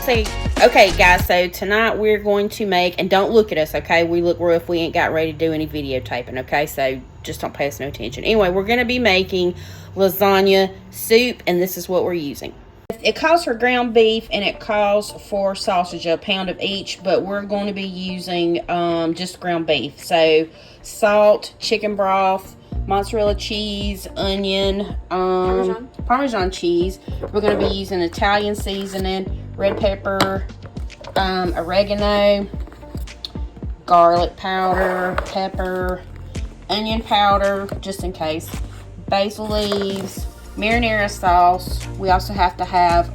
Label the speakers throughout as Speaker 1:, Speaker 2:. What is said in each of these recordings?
Speaker 1: say, okay guys, so tonight we're going to make, and don't look at us, okay? We look rough. We ain't got ready to do any videotaping, okay? So just don't pay us no attention. Anyway, we're going to be making lasagna soup, and this is what we're using. It calls for ground beef and it calls for sausage, a pound of each, but we're going to be using just ground beef. So salt, chicken broth, mozzarella cheese, onion, Parmesan cheese. We're going to be using Italian seasoning, red pepper, oregano, garlic powder, pepper, onion powder, just in case, basil leaves, marinara sauce. We also have to have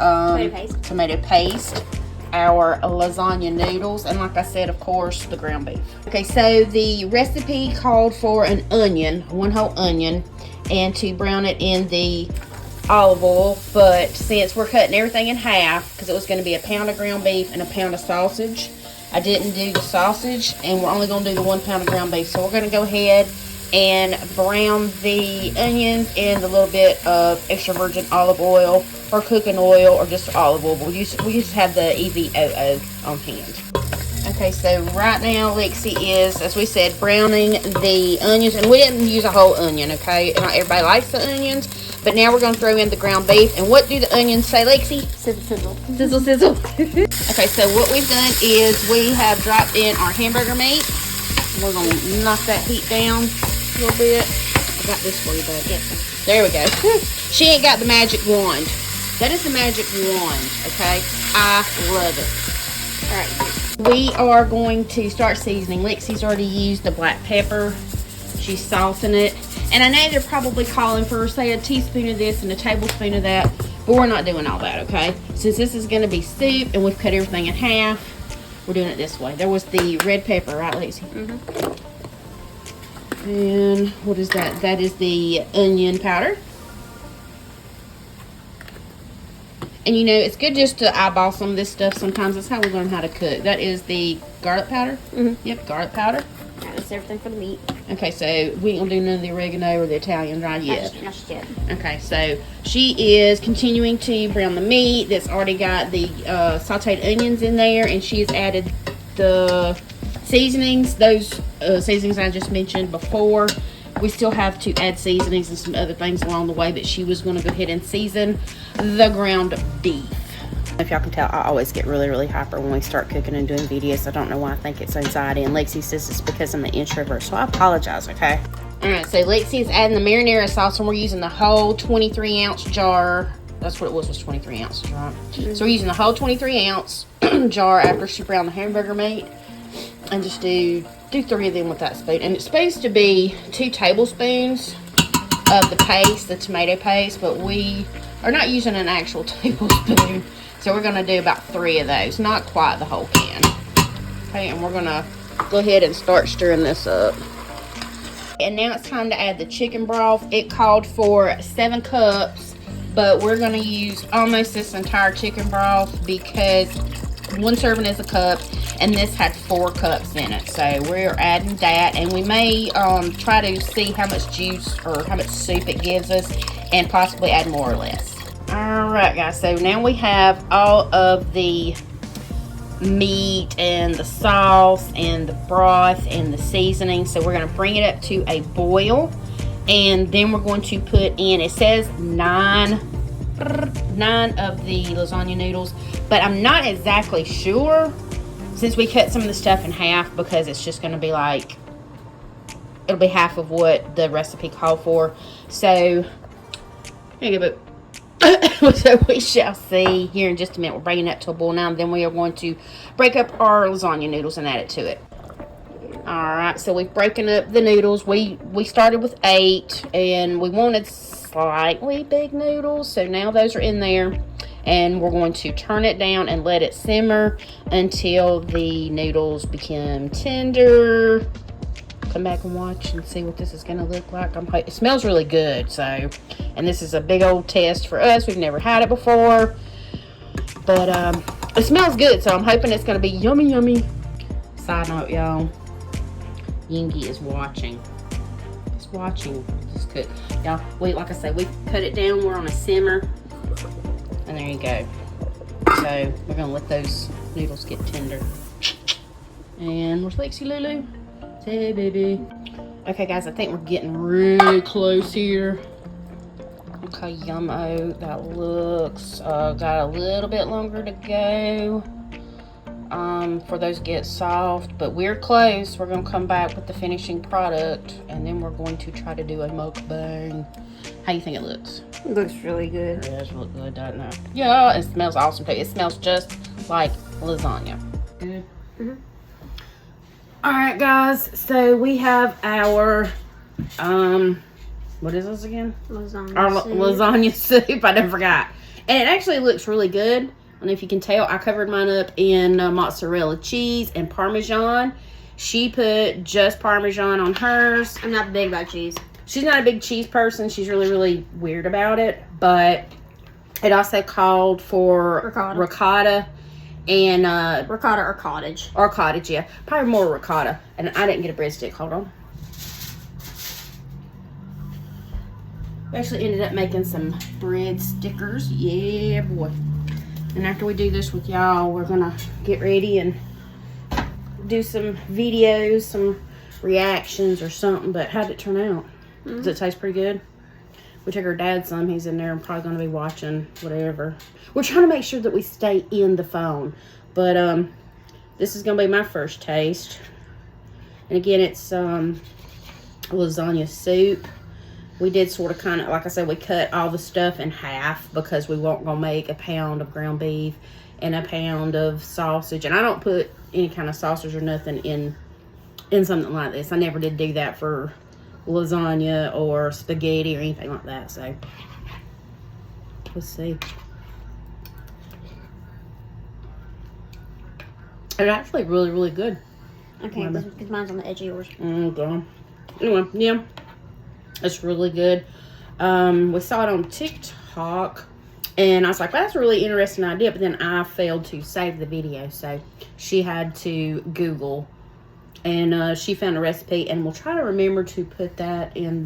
Speaker 1: tomato paste, our lasagna noodles, and like I said, of course, the ground beef. Okay, so the recipe called for an onion, one whole onion, and to brown it in the olive oil, but since we're cutting everything in half, because it was going to be a pound of ground beef and a pound of sausage, I didn't do the sausage, and we're only going to do the 1 pound of ground beef. So we're going to go ahead and brown the onions in a little bit of extra virgin olive oil or cooking oil or just olive oil. We just have the EVOO on hand. Okay, so right now Lexi is, as we said, browning the onions, and we didn't use a whole onion, okay? Not everybody likes the onions, but now we're going to throw in the ground beef. And what do the onions say, Lexi?
Speaker 2: Sizzle, sizzle.
Speaker 1: Sizzle, sizzle. Okay, so what we've done is we have dropped in our hamburger meat. We're going to knock that heat down a little bit. I got this for you, bud. Yes. There we go. She ain't got the magic wand. That is the magic wand, okay? I love it. All right. We are going to start seasoning. Lexi's already used the black pepper. She's saucing it. And I know they're probably calling for, say, a teaspoon of this and a tablespoon of that, but we're not doing all that, okay? Since this is going to be soup and we've cut everything in half, we're doing it this way. There was the red pepper, right, Lexi? Mm-hmm. And what is that? That is the onion powder. And you know, it's good just to eyeball some of this stuff sometimes. That's how we learn how to cook. That is the garlic powder. Mm-hmm. Yep, garlic powder.
Speaker 2: That's everything for the meat.
Speaker 1: Okay, so we ain't gonna do none of the oregano or the Italian right yet.
Speaker 2: Not yet.
Speaker 1: Okay, so she is continuing to brown the meat that's already got the sauteed onions in there, and she has added the seasonings, those seasonings I just mentioned before. We still have to add seasonings and some other things along the way, but she was going to go ahead and season the ground beef. If y'all can tell, I always get really, really hyper when we start cooking and doing videos. I don't know why. I think it's anxiety, and Lexi says it's because I'm the introvert, so I apologize, okay? Alright, so Lexi is adding the marinara sauce, and we're using the whole 23-ounce jar. That's what it was 23 ounces, right? Mm-hmm. So we're using the whole 23-ounce jar after she browned the hamburger meat, and just do 3 of them with that spoon. And it's supposed to be 2 tablespoons of the paste, the tomato paste, but we are not using an actual tablespoon. So we're going to do about 3 of those, not quite the whole can. Okay, and we're going to go ahead and start stirring this up. And now it's time to add the chicken broth. It called for 7 cups, but we're going to use almost this entire chicken broth because 1 serving is a cup, and this had 4 cups in it. So we're adding that, and we may try to see how much juice or how much soup it gives us and possibly add more or less. Alright guys, so now we have all of the meat and the sauce and the broth and the seasoning. So we're going to bring it up to a boil, and then we're going to put in, it says 9 of the lasagna noodles, but I'm not exactly sure since we cut some of the stuff in half, because it's just going to be like, it'll be half of what the recipe called for. So so we shall see here in just a minute. We're bringing that to a boil now, and then we are going to break up our lasagna noodles and add it to it. Alright, so we've broken up the noodles. We started with 8, and we wanted slightly big noodles, so now those are in there, and we're going to turn it down and let it simmer until the noodles become tender. Come back and watch and see what this is going to look like. It smells really good, so, and this is a big old test for us. We've never had it before, but it smells good, so I'm hoping it's going to be yummy, yummy. Side note, y'all, Yingy is watching. He's watching this cook. Y'all, like I said, we cut it down. We're on a simmer, and there you go. So So we're gonna let those noodles get tender. And where's Lexi Lulu? Hey, baby. Okay, guys, I think we're getting really close here. Okay, yummo. That looks, got a little bit longer to go. For those to get soft, but we're close. We're gonna come back with the finishing product, and then we're going to try to do a mukbang. How do you think it looks?
Speaker 2: It looks really good.
Speaker 1: It does look good, doesn't it? Yeah, it smells awesome too. It smells just like lasagna. Good.
Speaker 2: Mm-hmm.
Speaker 1: All right, guys. So we have our what is this again?
Speaker 2: Lasagna
Speaker 1: Our
Speaker 2: soup.
Speaker 1: lasagna soup. I never forgot, and it actually looks really good. I don't know if you can tell. I covered mine up in mozzarella cheese and Parmesan. She put just Parmesan on hers.
Speaker 2: I'm not big about cheese.
Speaker 1: She's not a big cheese person. She's really, really weird about it. But it also called for ricotta and
Speaker 2: ricotta or cottage.
Speaker 1: Or cottage, yeah. Probably more ricotta. And I didn't get a breadstick. Hold on. We actually ended up making some bread stickers. Yeah, boy. And after we do this with y'all, we're gonna get ready and do some videos, some reactions or something. But how'd it turn out? Does it taste pretty good? We took our dad some. He's in there and probably gonna be watching whatever. We're trying to make sure that we stay in the phone. But this is gonna be my first taste. And again, it's lasagna soup. We did sort of kind of, like I said, we cut all the stuff in half because we weren't going to make a pound of ground beef and a pound of sausage. And I don't put any kind of sausage or nothing in something like this. I never did do that for lasagna or spaghetti or anything like that. So, let's see. It's actually really, really good.
Speaker 2: Okay, because mine's on the edge of yours.
Speaker 1: Okay. Anyway, yeah. It's really good. We saw it on TikTok, and I was like, well, that's a really interesting idea, but then I failed to save the video, so she had to Google, and she found a recipe, and we'll try to remember to put that in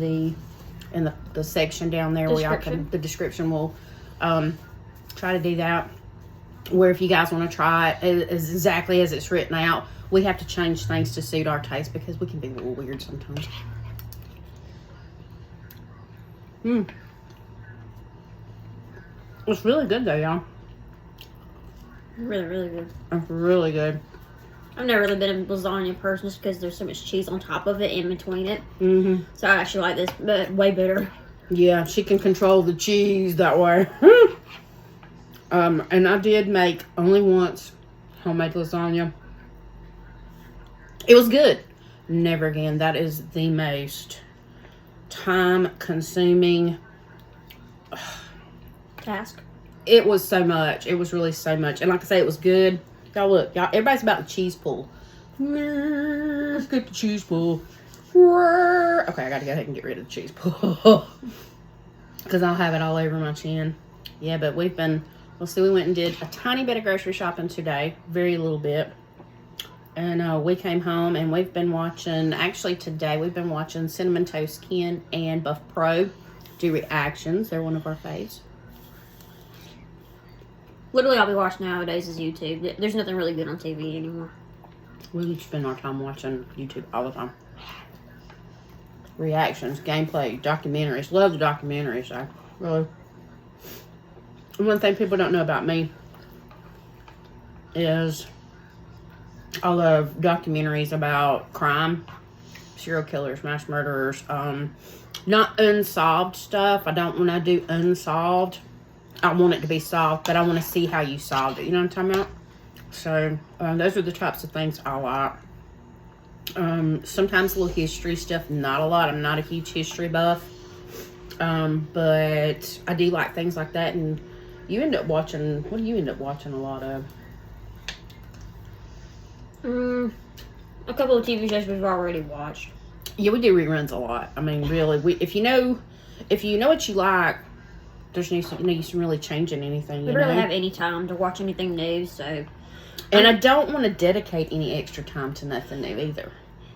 Speaker 1: the section down there where y'all can, the description will try to do that, where if you guys want to try it exactly as it's written out. We have to change things to suit our taste because we can be a little weird sometimes. It's really good though, y'all.
Speaker 2: Really, really good.
Speaker 1: It's really good.
Speaker 2: I've never really been a lasagna person just because there's so much cheese on top of it in between it. So I actually like this, but way better.
Speaker 1: Yeah, she can control the cheese that way. And I did make only once homemade lasagna. It was good. Never again. That is the most time-consuming
Speaker 2: task.
Speaker 1: It was so much. It was really so much. And like I say, it was good. Y'all look. Y'all, everybody's about the cheese pull. Let's get the cheese pull. Okay, I gotta go ahead and get rid of the cheese pull. Because I'll have it all over my chin. Yeah, but we've been... Let's see, we went and did a tiny bit of grocery shopping today. Very little bit. And we came home and we've been watching, actually today, we've been watching Cinnamon Toast Ken and Buff Pro do reactions. They're one of our faves.
Speaker 2: Literally all we watch nowadays is YouTube. There's nothing really good on TV anymore.
Speaker 1: We spend our time watching YouTube all the time. Reactions, gameplay, documentaries. Love the documentaries, I really. One thing people don't know about me is I love documentaries about crime, serial killers, mass murderers, not unsolved stuff. I don't want to do unsolved. I want it to be solved, but I want to see how you solved it. You know what I'm talking about? So, those are the types of things I like. Sometimes a little history stuff, not a lot. I'm not a huge history buff. But I do like things like that. And you end up watching, what do you end up watching a lot of?
Speaker 2: A couple of TV shows we've already watched.
Speaker 1: Yeah, we do reruns a lot. I mean, really, if you know what you like, there's no use in really changing anything.
Speaker 2: We really have any time to watch anything new, so.
Speaker 1: And I don't want to dedicate any extra time to nothing new either.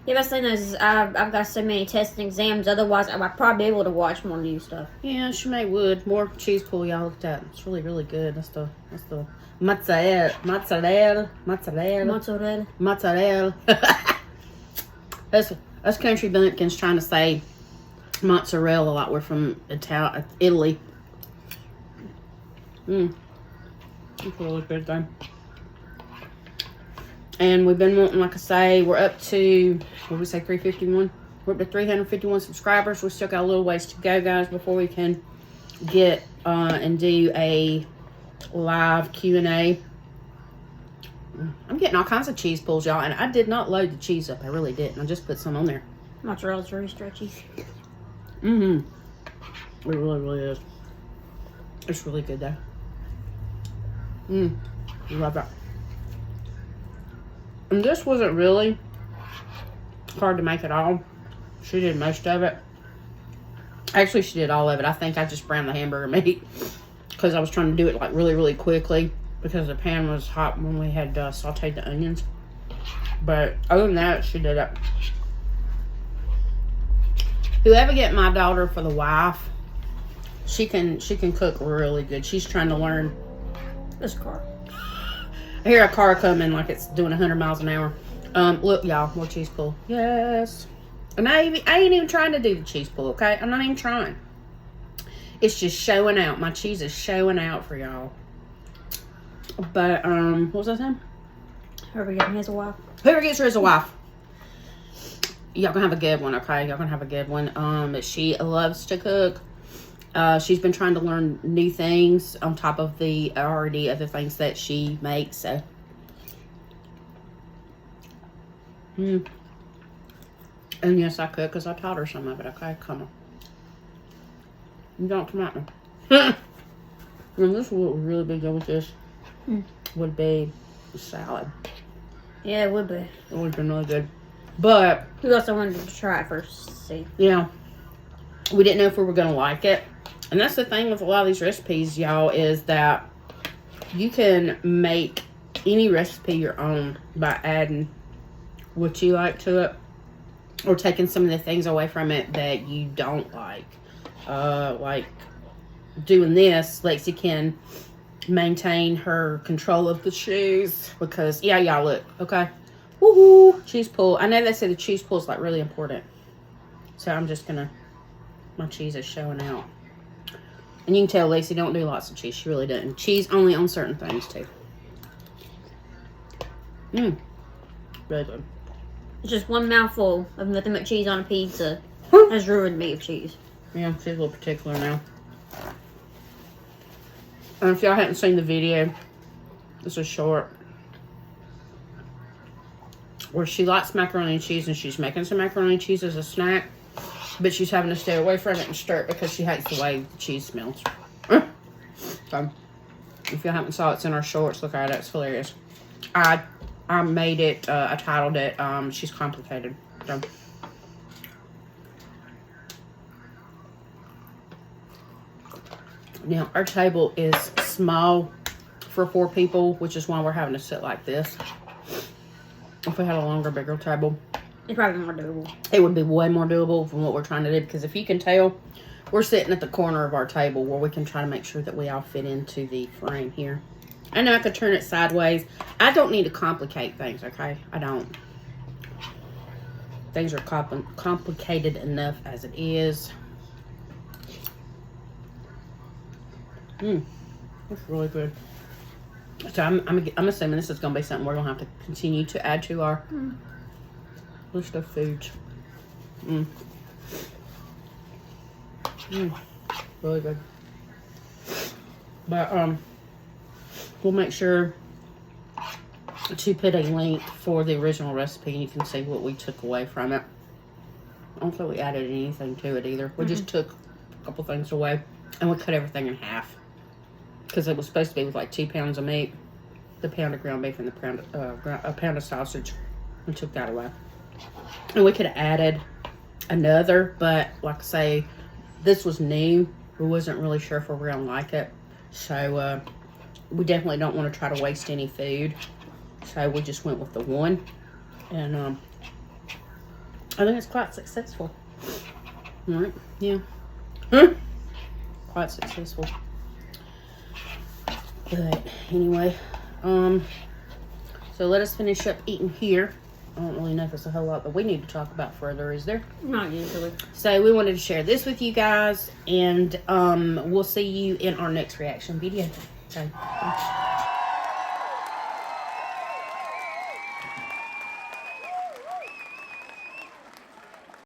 Speaker 2: Yeah, but the thing is, I've got so many tests and exams. Otherwise, I'd probably be able to watch more new stuff.
Speaker 1: Yeah, she may would. More cheese pool, y'all. Look at that. It's really, really good. That's the mozzarella. Us country bumpkins trying to say mozzarella like we're from Italy. It's really good though. And we've been wanting, like I say, we're up to, what did we say, 351? We're up to 351 subscribers. We still got a little ways to go, guys, before we can get and do a live Q&A. I'm getting all kinds of cheese pulls, y'all, and I did not load the cheese up. I really didn't. I just put some on there.
Speaker 2: Mozzarella's very stretchy.
Speaker 1: It really, really is. It's really good, though. I love that. And this wasn't really hard to make at all. She did most of it. Actually, she did all of it. I think I just browned the hamburger meat because I was trying to do it like really, really quickly because the pan was hot when we had sauteed the onions. But other than that, she did it. Whoever get my daughter for the wife, she can cook really good. She's trying to learn.
Speaker 2: This car.
Speaker 1: I hear a car coming like it's doing 100 miles an hour. Look, y'all, more cheese pull. Yes. And I ain't even trying to do the cheese pull, okay? I'm not even trying. It's just showing out. My cheese is showing out for y'all. But, what was I saying?
Speaker 2: Whoever gets his a wife.
Speaker 1: Whoever gets her as a wife. Y'all gonna have a good one, okay? Y'all gonna have a good one. She loves to cook. She's been trying to learn new things on top of the already other things that she makes. So, and yes, I cook because I taught her some of it. Okay, come on. You don't come at me. And this would really be good with this. Would be salad.
Speaker 2: Yeah, it would be.
Speaker 1: It would have been really good. But
Speaker 2: we also wanted to try it first. See.
Speaker 1: Yeah. We didn't know if we were gonna like it. And that's the thing with a lot of these recipes, y'all, is that you can make any recipe your own by adding what you like to it or taking some of the things away from it that you don't like. Like doing this, Lexi can maintain her control of the cheese because, yeah, y'all look, okay? Woohoo! Cheese pull. I know they say the cheese pull is like really important. So I'm just gonna, my cheese is showing out. And you can tell Lacey don't do lots of cheese. She really doesn't. Cheese only on certain things, too. Really good.
Speaker 2: Just one mouthful of nothing but cheese on a pizza has ruined me of cheese.
Speaker 1: Yeah, she's a little particular now. And if y'all hadn't seen the video, this is short. Where she likes macaroni and cheese and she's making some macaroni and cheese as a snack. But she's having to stay away from it and stir it because she hates the way the cheese smells. So, if you haven't saw it, it's in our shorts. Look at it. It's hilarious. I made it, I titled it, She's Complicated. So. Now, our table is small for 4 people, which is why we're having to sit like this. If we had a longer, bigger table,
Speaker 2: it's probably more doable.
Speaker 1: It would be way more doable from what we're trying to do because if you can tell, we're sitting at the corner of our table where we can try to make sure that we all fit into the frame here. I know I could turn it sideways. I don't need to complicate things, okay? I don't. Things are complicated enough as it is. That's really good. So I'm assuming this is going to be something we're going to have to continue to add to our list of foods. Really good. But we'll make sure to put a link for the original recipe and you can see what we took away from it. I don't think we added anything to it either. We just took a couple things away and we cut everything in half because it was supposed to be with like 2 pounds of meat, the pound of ground beef and a pound of sausage. We took that away. And we could have added another, but like I say, this was new. We wasn't really sure if we were going to like it. So, we definitely don't want to try to waste any food. So, we just went with the one. And, I think it's quite successful. All right, yeah. Quite successful. But anyway, so let us finish up eating here. I don't really know if it's a whole lot that we need to talk about further, is there?
Speaker 2: Not usually.
Speaker 1: So we wanted to share this with you guys, and we'll see you in our next reaction video. Okay.